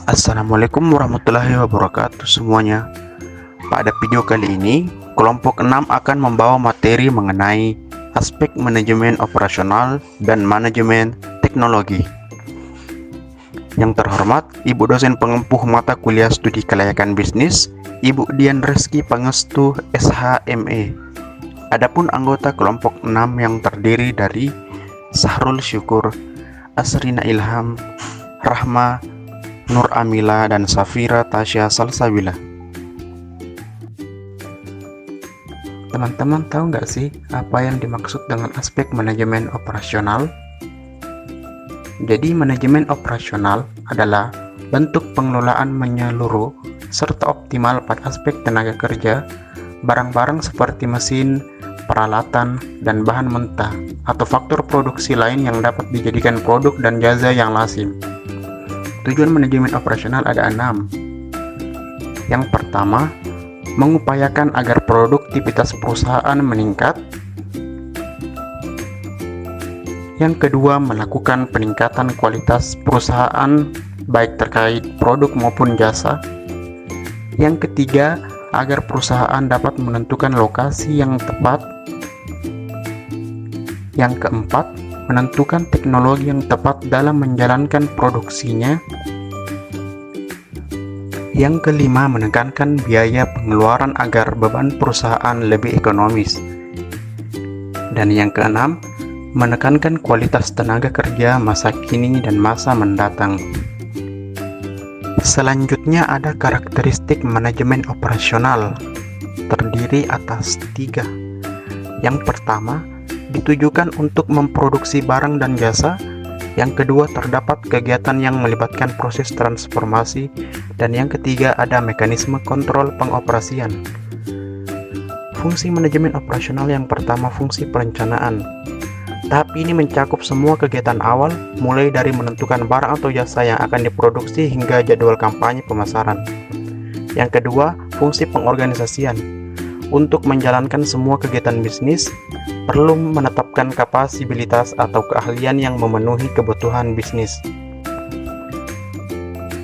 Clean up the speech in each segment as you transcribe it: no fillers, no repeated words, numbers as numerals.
Assalamualaikum warahmatullahi wabarakatuh semuanya. Pada video kali ini, kelompok 6 akan membawa materi mengenai aspek manajemen operasional dan manajemen teknologi. Yang terhormat, Ibu dosen pengempuh mata kuliah studi kelayakan bisnis, Ibu Dian Reski Pangestu SHME. Adapun anggota kelompok 6 yang terdiri dari Sahrul Syukur, Asrina Ilham, Rahma, Nur Amila, dan Safira Tasya Salsabila. Teman-teman tahu nggak sih apa yang dimaksud dengan aspek manajemen operasional? Jadi manajemen operasional adalah bentuk pengelolaan menyeluruh serta optimal pada aspek tenaga kerja, barang-barang seperti mesin, peralatan, dan bahan mentah, atau faktor produksi lain yang dapat dijadikan produk dan jasa yang lazim. Tujuan manajemen operasional ada 6. Yang pertama, mengupayakan agar produktivitas perusahaan meningkat. Yang kedua, melakukan peningkatan kualitas perusahaan baik terkait produk maupun jasa. Yang ketiga, agar perusahaan dapat menentukan lokasi yang tepat. Yang keempat, menentukan teknologi yang tepat dalam menjalankan produksinya. Yang kelima, menekankan biaya pengeluaran agar beban perusahaan lebih ekonomis. Dan yang keenam, menekankan kualitas tenaga kerja masa kini dan masa mendatang. Selanjutnya ada karakteristik manajemen operasional, terdiri atas 3. Yang pertama, ditujukan untuk memproduksi barang dan jasa. Yang kedua, terdapat kegiatan yang melibatkan proses transformasi. Dan yang ketiga, ada mekanisme kontrol pengoperasian. Fungsi manajemen operasional yang pertama, fungsi perencanaan. Tahap ini mencakup semua kegiatan awal, mulai dari menentukan barang atau jasa yang akan diproduksi hingga jadwal kampanye pemasaran. Yang kedua, fungsi pengorganisasian. Untuk menjalankan semua kegiatan bisnis, perlu menetapkan kapasibilitas atau keahlian yang memenuhi kebutuhan bisnis.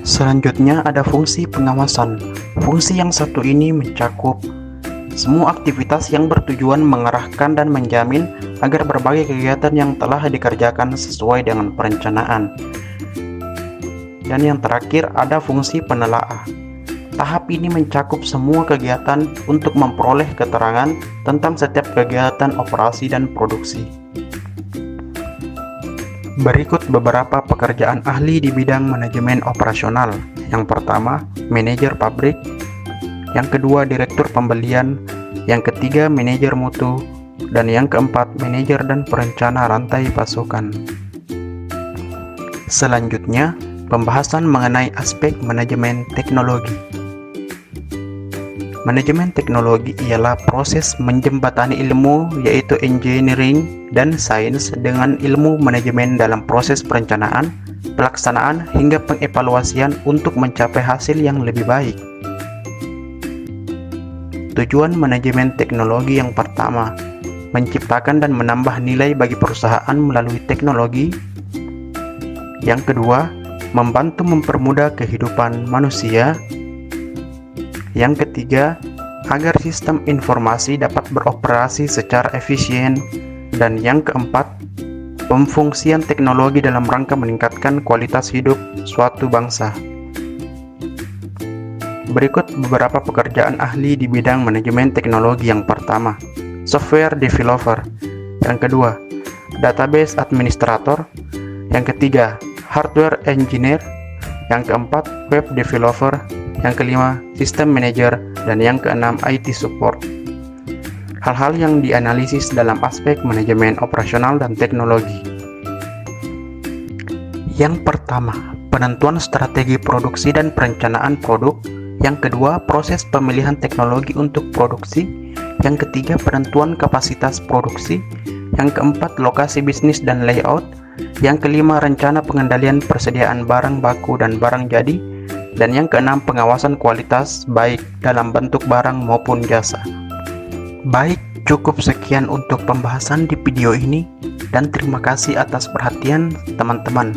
Selanjutnya ada fungsi pengawasan. Fungsi yang satu ini mencakup semua aktivitas yang bertujuan mengarahkan dan menjamin agar berbagai kegiatan yang telah dikerjakan sesuai dengan perencanaan. Dan yang terakhir ada fungsi penelaah. Tahap ini mencakup semua kegiatan untuk memperoleh keterangan tentang setiap kegiatan operasi dan produksi. Berikut beberapa pekerjaan ahli di bidang manajemen operasional. Yang pertama, manajer pabrik. Yang kedua, direktur pembelian. Yang ketiga, manajer mutu. Dan yang keempat, manajer dan perencana rantai pasokan. Selanjutnya, pembahasan mengenai aspek manajemen teknologi. Manajemen teknologi ialah proses menjembatani ilmu, yaitu engineering dan sains, dengan ilmu manajemen dalam proses perencanaan, pelaksanaan, hingga pengevaluasian untuk mencapai hasil yang lebih baik. Tujuan manajemen teknologi yang pertama, menciptakan dan menambah nilai bagi perusahaan melalui teknologi. Yang kedua, membantu mempermudah kehidupan manusia. Yang ketiga, agar sistem informasi dapat beroperasi secara efisien. Dan yang keempat, pemfungsian teknologi dalam rangka meningkatkan kualitas hidup suatu bangsa. Berikut beberapa pekerjaan ahli di bidang manajemen teknologi. Yang pertama, software developer. Yang kedua, database administrator. Yang ketiga, hardware engineer. Yang keempat, web developer. Yang kelima, system manager. Dan yang keenam, IT support. Hal-hal yang dianalisis dalam aspek manajemen operasional dan teknologi. Yang pertama, penentuan strategi produksi dan perencanaan produk. Yang kedua, proses pemilihan teknologi untuk produksi. Yang ketiga, penentuan kapasitas produksi. Yang keempat, lokasi bisnis dan layout. Yang kelima, rencana pengendalian persediaan barang baku dan barang jadi. Dan yang keenam, pengawasan kualitas baik dalam bentuk barang maupun jasa. Baik, cukup sekian untuk pembahasan di video ini, dan terima kasih atas perhatian teman-teman.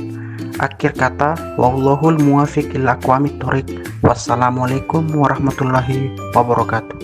Akhir kata, wallahul muwaffiq ila aqwamit thoriq. Wassalamualaikum warahmatullahi wabarakatuh.